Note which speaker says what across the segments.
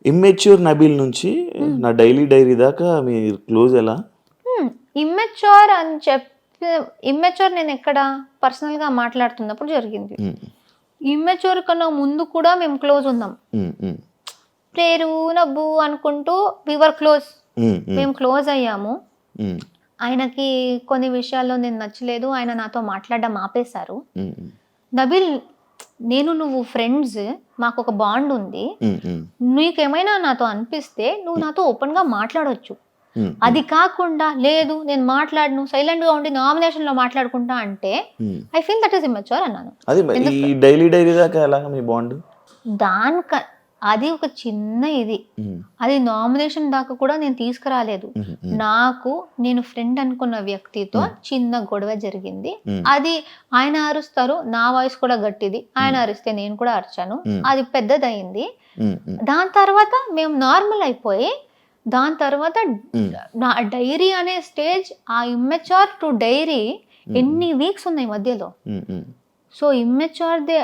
Speaker 1: Immature Nabeel నుంచి నా dairy దాకా మీరు క్లోజ్ ఎలా?
Speaker 2: ఇమ్మెచ్యూర్ అని చెప్పి ఇమ్మెచ్యూర్ నేను ఎక్కడ పర్సనల్గా మాట్లాడుతున్నప్పుడు జరిగింది. ఇమ్మెచ్యూర్ కన్నా ముందు కూడా మేము క్లోజ్ ఉన్నాం. పేరు నవ్వు అనుకుంటూ వివర్ క్లోజ్. మేము క్లోజ్ అయ్యాము. ఆయనకి కొన్ని విషయాల్లో నేను నచ్చలేదు, ఆయన నాతో మాట్లాడడం ఆపేశారు. నబీల్, నేను నువ్వు ఫ్రెండ్స్, మాకు ఒక బాండ్ ఉంది, నీకేమైనా నాతో అనిపిస్తే నువ్వు నాతో ఓపెన్ గా మాట్లాడొచ్చు. అది కాకుండా లేదు నేను మాట్లాడను, సైలెంట్ గా ఉండి నామినేషన్ లో మాట్లాడుకుంటా అంటే I feel that is immature అన్నాను.
Speaker 1: డైలీ దాకా ఎలాగా మీ బాండ్?
Speaker 2: అది ఒక చిన్న ఇది, అది నామినేషన్ దాకా కూడా నేను తీసుకురాలేదు. నేను ఫ్రెండ్ అనుకున్న వ్యక్తితో చిన్న గొడవ జరిగింది. అది ఆయన అరుస్తారు, నా వాయిస్ కూడా గట్టిది, ఆయన అరిస్తే నేను కూడా అరిచాను, అది పెద్దదయింది. దాని తర్వాత మేము నార్మల్ అయిపోయి, దాని తర్వాత నా డైరీ అనే స్టేజ్, ఆ ఇమ్మెచ్యూర్ టు డైరీ ఎన్ని వీక్స్ ఉన్నాయి మధ్యలో. సో ఇమ్మెచ్యూర్దే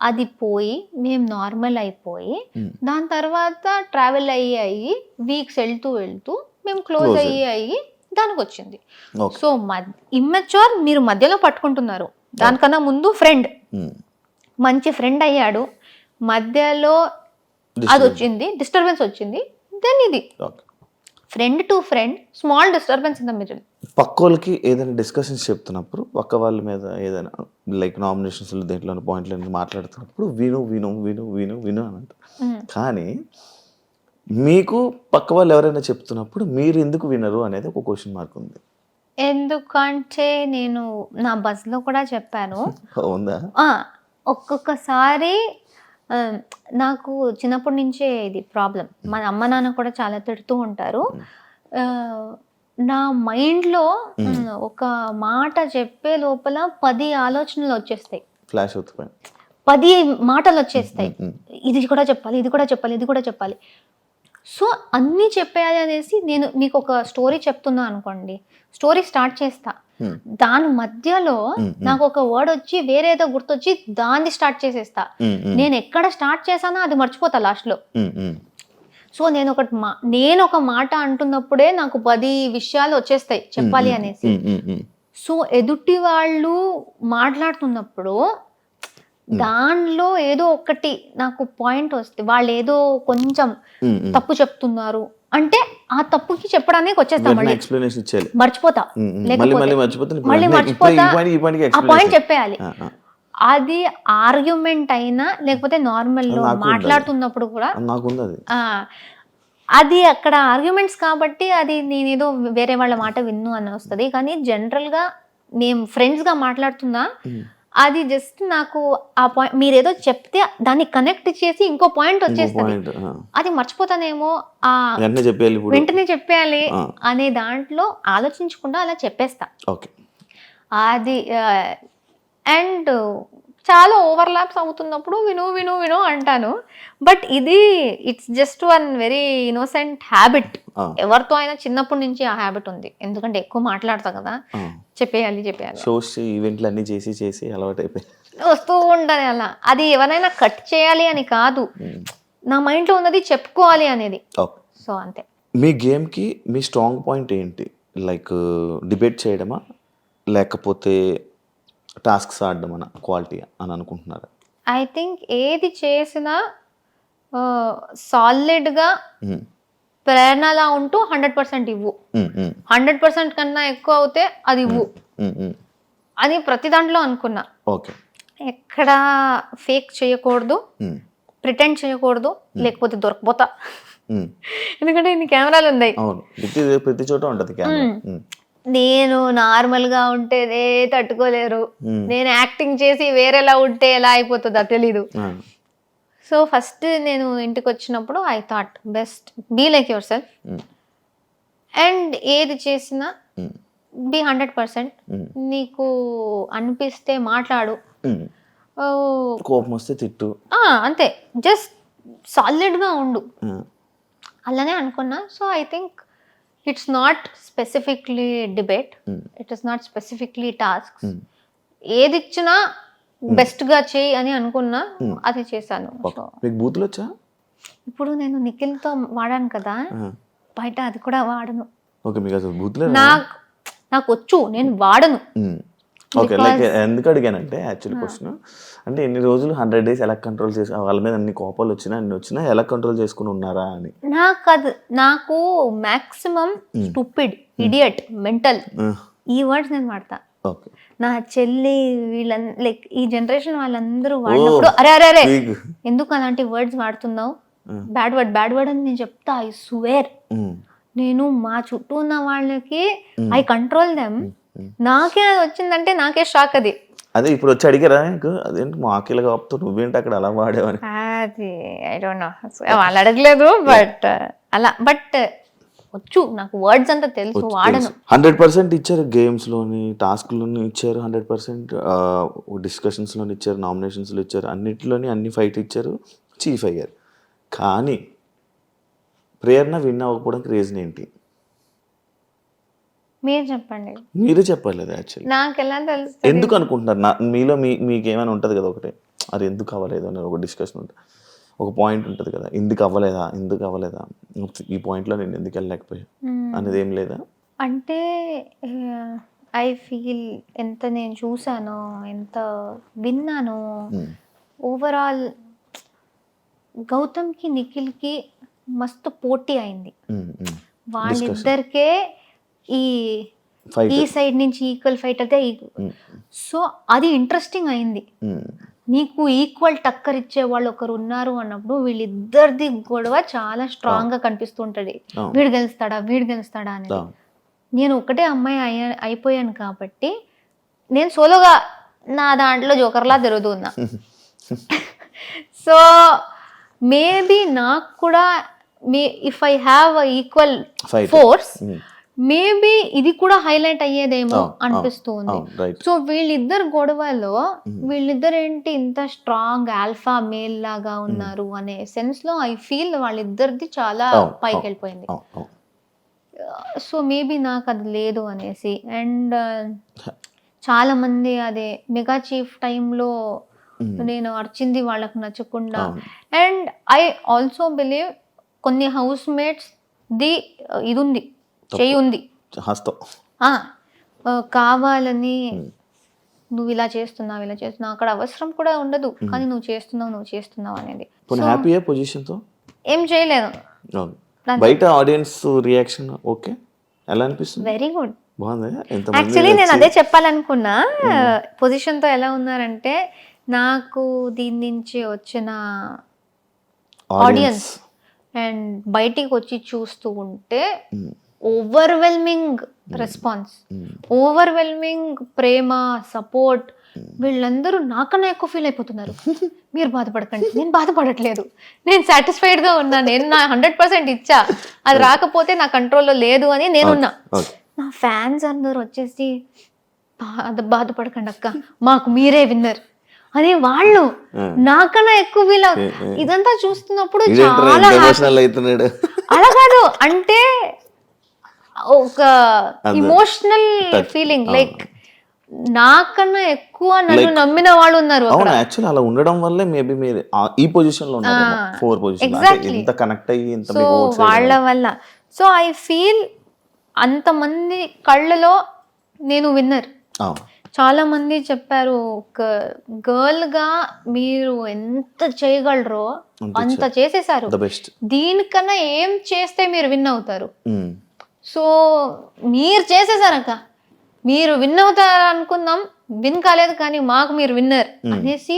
Speaker 2: అది పోయి మేము నార్మల్ అయిపోయి, దాని తర్వాత ట్రావెల్ అయ్యి వీక్స్ వెళ్తూ మేము క్లోజ్ అయ్యి దానికి వచ్చింది. సో ఇమ్మెచ్యూర్ మీరు మధ్యలో పట్టుకుంటున్నారు. దానికన్నా ముందు ఫ్రెండ్, మంచి ఫ్రెండ్ అయ్యాడు, మధ్యలో అది వచ్చింది, డిస్టర్బెన్స్ వచ్చింది. దెన్ ఇది friend to friend, small disturbance in the middle.
Speaker 1: పక్కోళ్ళకి ఏదైనా డిస్కషన్స్ చెప్తున్నప్పుడు, పక్క వాళ్ళ మీద ఏదైనా లైక్ నామినేషన్స్ దేంట్లో పాయింట్లు మాట్లాడుతున్నప్పుడు విను విను విను విను విను అని అంటారు. కానీ మీకు పక్క వాళ్ళు ఎవరైనా చెప్తున్నప్పుడు మీరు ఎందుకు వినరు అనేది ఒక క్వశ్చన్ మార్క్ ఉంది.
Speaker 2: ఎందుకంటే నేను నా బస్లో కూడా చెప్పాను.
Speaker 1: ఉందా?
Speaker 2: ఒక్కొక్కసారి నాకు చిన్నప్పటి నుంచే ఇది ప్రాబ్లం. మా అమ్మ నాన్న కూడా చాలా తిడుతూ ఉంటారు. నా మైండ్లో ఒక మాట చెప్పే లోపల 10 ఆలోచనలు వచ్చేస్తాయి,
Speaker 1: ఫ్లాష్ అవుతాయి,
Speaker 2: 10 మాటలు వచ్చేస్తాయి. ఇది కూడా చెప్పాలి, ఇది కూడా చెప్పాలి, ఇది కూడా చెప్పాలి. సో అన్నీ చెప్పేయాలి అనేసి నేను మీకు ఒక స్టోరీ చెప్తున్నా అనుకోండి, స్టోరీ స్టార్ట్ చేస్తా, దాని మధ్యలో నాకు ఒక వర్డ్ వచ్చి వేరేదో గుర్తొచ్చి దాన్ని స్టార్ట్ చేసేస్తా. నేను ఎక్కడ స్టార్ట్ చేశానో అది మర్చిపోతా లాస్ట్ లో. సో నేను ఒక మాట అంటున్నప్పుడే నాకు 10 విషయాలు వచ్చేస్తాయి చెప్పాలి అనేసి. సో ఎదుటి వాళ్ళు మాట్లాడుతున్నప్పుడు దానిలో ఏదో ఒకటి నాకు పాయింట్ వస్తే, వాళ్ళు ఏదో కొంచెం తప్పు చెప్తున్నారు అంటే ఆ తప్పుకి చెప్పడానికి వచ్చేస్తాం, మర్చిపోతా, మళ్ళీ మర్చిపోతా, ఆ పాయింట్ చెప్పేయాలి. అది ఆర్గ్యుమెంట్ అయినా లేకపోతే నార్మల్ లో మాట్లాడుతున్నప్పుడు కూడా అది అక్కడ ఆర్గ్యుమెంట్స్ కాబట్టి అది నేనేదో వేరే వాళ్ళ మాట విన్ను అని వస్తుంది. కానీ జనరల్ గా మేము ఫ్రెండ్స్ గా మాట్లాడుతున్నా, అది జస్ట్ నాకు ఆ పాయింట్ మీరేదో చెప్తే దాన్ని కనెక్ట్ చేసి ఇంకో పాయింట్ వచ్చేస్తుంది, అది మర్చిపోతానేమో, వెంటనే చెప్పేయాలి అనే దాంట్లో ఆలోచించకుండా అలా చెప్పేస్తా. అది అండ్ చాలా ఓవర్లాప్స్ అవుతున్నప్పుడు విను విను విను అంటాను. బట్ ఇది it's just one very innocent habit. ఎవరితో అయినా చిన్నప్పటి నుంచి ఆ హ్యాబిట్ ఉంది, ఎందుకంటే ఎక్కువ మాట్లాడతా కదా, చెప్పేయాలి
Speaker 1: ఈవెంట్లు అన్ని చేసి అలవాటు అయిపోయి
Speaker 2: వస్తూ ఉంటాను అలా. అది ఎవరైనా కట్ చేయాలి అని కాదు, నా మైండ్లో ఉన్నది చెప్పుకోవాలి అనేది. సో అంతే.
Speaker 1: మీ గేమ్కి మీ స్ట్రాంగ్ పాయింట్ ఏంటి? లైక్ డిబేట్ చేయడమా లేకపోతే టాస్క్స్ ఆడడం అన్న క్వాలిటీ అని అనుకుంటున్నారా?
Speaker 2: ఐ థింక్ ఏది చేసినా సాలిడ్గా ప్రేరణలా ఉంటూ 100% ఇవ్వు. 100% కన్నా ఎక్కువ అవుతే అది ఇవ్వు అని ప్రతి దాంట్లో అనుకున్నా. ఎక్కడ ఫేక్ చేయకూడదు, ప్రిటెండ్ చేయకూడదు, లేకపోతే దొరకపోతా. ఎందుకంటే ఇన్ని కెమెరాలు ఉన్నాయి,
Speaker 1: ప్రతి చోట ఉంటది కెమెరా.
Speaker 2: నేను నార్మల్గా ఉంటేనే తట్టుకోలేరు, నేను యాక్టింగ్ చేసి వేరేలా ఉంటే ఎలా అయిపోతుందో తెలీదు. సో ఫస్ట్ నేను ఇంటికి వచ్చినప్పుడు I thought best be like yourself, and ఏది చేసినా బీ 100%. నీకు అనిపిస్తే మాట్లాడు,
Speaker 1: కోపం వస్తే తిట్టు,
Speaker 2: అంతే, జస్ట్ సాలిడ్గా ఉండు, అలానే అనుకున్నా. So I think it's not specifically debate, it is not specifically tasks. ఏది ఇచ్చినా బెస్ట్ గా చేయి అని అనుకున్నా, అది చేశాను.
Speaker 1: మీకు బూతులు వచ్చా?
Speaker 2: ఇప్పుడు నేను నిఖిల్తో వాడాను కదా, బయట అది కూడా వాడను.
Speaker 1: ఓకే, మీకు అసలు బూత్లే
Speaker 2: నాకు వచ్చు, నేను వాడను.
Speaker 1: ఓకే, లైక్ ఎందుకు అడిగానంటే యాక్చువల్ క్వశ్చన్ అంటే ఎన్ని రోజులు 100 days ఎలా కంట్రోల్ చేసి వాళ్ళ మీద అన్ని కోపాలు వచ్చినా ఎలా కంట్రోల్ చేసుకుని ఉన్నారా అని.
Speaker 2: నాకు మాక్సిమం స్టూపిడ్, ఇడియట్, మెంటల్ ఈ వర్డ్స్ నేను వాడతా.
Speaker 1: ఓకే,
Speaker 2: నా చెల్లి లైక్ ఈ జనరేషన్ వాళ్ళందరూ వాడినప్పుడు అరే అరే అరే ఎందుకు అలాంటి వర్డ్స్ వాడుతున్నావు, బ్యాడ్ వర్డ్ అని నేను చెప్తా. ఐ స్వేర్, నేను మా చుట్టూ ఉన్న వాళ్ళకి ఐ కంట్రోల్ దెమ్. నాకే అది వచ్చిందంటే నాకే షాక్.
Speaker 1: అదే ఇప్పుడు వచ్చి అడిగారా నీకు అదేంటి మాకిలా కాపుతూ నువ్వేంటి అక్కడ అలా వాడేవని?
Speaker 2: అది ఐ డోంట్ నో, వాళ్ళు అడగలేదు. బట్ వచ్చు, నాకు వర్డ్స్ అంతా తెలుసు, వాడను.
Speaker 1: 100% ఇచ్చారు, గేమ్స్ లోని టాస్క్ లోని ఇచ్చారు, 100% డిస్కషన్స్ లోని ఇచ్చారు, నామినేషన్స్ లో ఇచ్చారు, అన్నిటిలోని అన్ని ఫైట్ ఇచ్చారు, చీఫ్ అయ్యారు. కానీ ప్రేరణ విన్ అవ్వకపోవడానికి రీజన్ ఏంటి?
Speaker 2: మీరు చెప్పండి.
Speaker 1: మీరే చెప్పాలి అది యాక్చువల్లీ.
Speaker 2: నాకు ఎలా తెలుసు?
Speaker 1: ఎందుకు అనుకుంటున్నారు? మీలో మీకు ఏమైనా ఉంటుంది కదా ఒకటే, అది ఎందుకు అవ్వలేదు అని ఒక డిస్కషన్ ఉంటుంది, ఒక పాయింట్ ఉంటుంది కదా, ఎందుకు అవ్వలేదా ఈ పాయింట్లో నేను ఎందుకు వెళ్ళలేకపోయా అనేది ఏం లేదా?
Speaker 2: అంటే ఐ ఫీల్ ఎంత నేను చూసానో, ఎంత విన్నానో, ఓవరాల్ గౌతమ్కి నిఖిల్కి మస్తు పోటీ అయింది. వాళ్ళిద్దరికే ఈ సైడ్ నుంచి ఈక్వల్ ఫైట్ అయితే, సో అది ఇంట్రెస్టింగ్ అయింది. నీకు ఈక్వల్ టక్కర్ ఇచ్చే వాళ్ళు ఒకరు ఉన్నారు అన్నప్పుడు వీళ్ళిద్దరిది గొడవ చాలా స్ట్రాంగ్ గా కనిపిస్తుంటది. వీడు గెలుస్తాడా అనేది. నేను ఒకటే అమ్మాయి అయిపోయాను కాబట్టి నేను సోలోగా నా దాంట్లో జోకర్లా తిరుగుతున్నా. సో మేబీ నాకు కూడా if I have equal force maybe ఇది కూడా హైలైట్ అయ్యేదేమో అనిపిస్తుంది. సో వీళ్ళిద్దరు గొడవలో వీళ్ళిద్దరు ఏంటి ఇంత స్ట్రాంగ్ ఆల్ఫా మేల్ లాగా ఉన్నారు అనే సెన్స్ లో ఐ ఫీల్ వాళ్ళిద్దరిది చాలా పైకి వెళ్ళిపోయింది. సో మేబీ నాకు అది లేదు అనేసి. అండ్ చాలా మంది అదే మెగా చీఫ్ టైంలో నేను అర్చింది వాళ్ళకు నచ్చకుండా. అండ్ ఐ ఆల్సో బిలీవ్ కొన్ని హౌస్ మేట్స్ ది ఇది ఉంది, చేయి ఉంది, కావాలని నువ్వు ఇలా చేస్తున్నావు అక్కడ అవసరం కూడా ఉండదు, కానీ నువ్వు చేస్తున్నావు అనేది. ఏం చేయలేదు.
Speaker 1: బయట ఆడియన్స్ రియాక్షన్ ఓకే ఎలా అనిపిస్తుంది?
Speaker 2: వెరీ గుడ్, యాక్చువల్లీ నేను అదే చెప్పాలనుకున్నా. పొజిషన్ తో ఎలా ఉన్నారంటే, నాకు దీని నుంచి వచ్చిన ఆడియన్స్ అండ్ బయటికి వచ్చి చూస్తూ ఉంటే ఓవర్వెల్మింగ్ రెస్పాన్స్, ఓవర్వెల్మింగ్ ప్రేమ, సపోర్ట్. వీళ్ళందరూ నాకన్నా ఎక్కువ ఫీల్ అయిపోతున్నారు. మీరు బాధపడకండి, నేను బాధపడట్లేదు, నేను సాటిస్ఫైడ్ గా ఉన్నా, నేను నా 100% ఇచ్చా, అది రాకపోతే నా కంట్రోల్లో లేదు అని నేనున్నా. నా ఫ్యాన్స్ అందరూ వచ్చేసి బాధపడకండి అక్క, మాకు మీరే విన్నర్ అని వాళ్ళు నాకన్నా ఎక్కువ ఫీల్ అవుతుంది. ఇదంతా చూస్తున్నప్పుడు చాలా అలా కాదు, అంటే ఒక ఇమోషనల్ ఫీలింగ్, లైక్ నాకన్నా ఎక్కువ నన్ను నమ్మిన వాళ్ళు ఉన్నారు.
Speaker 1: యాక్చువల్లీ అలా ఉండడం వల్లే మేబీ మీరు ఈ పొజిషన్ లో ఉన్నారు, 4 పొజిషన్ ఇంత కనెక్ట్ అయ్యి ఇంత
Speaker 2: వాళ్ళ వల్ల. సో ఐ ఫీల్ అంతమంది కళ్ళలో నేను విన్నర్. చాలా మంది చెప్పారు, ఒక గర్ల్ గా మీరు ఎంత చేయగలరో అంత చేసేసారు, దీనికన్నా ఏం చేస్తే మీరు విన్ అవుతారు. సో మీరు చేసేసారక్క, మీరు విన్ అవుతారు అనుకుందాం, విన్ కాలేదు, కానీ మాకు మీరు విన్నర్ అనేసి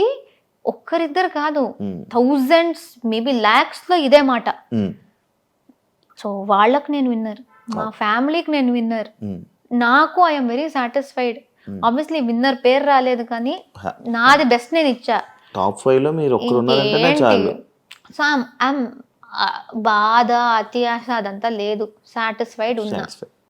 Speaker 2: ఒక్కరిద్దరు కాదు, థౌజండ్స్ మేబీ లాక్స్ లో ఇదే మాట. సో వాళ్ళకు నేను విన్నర్, మా ఫ్యామిలీకి నేను విన్నర్, నాకు I'm very satisfied. Obviously winner పేరు రాలేదు, కానీ నాది బెస్ట్ నేను ఇచ్చా.
Speaker 1: టాప్ 5 లో మీరు ఒక్కరు ఉన్నారంటేనే చాలు.
Speaker 2: సో బాధ, అత్యాశ అదంతా లేదు, సాటిస్ఫైడ్ ఉన్నా.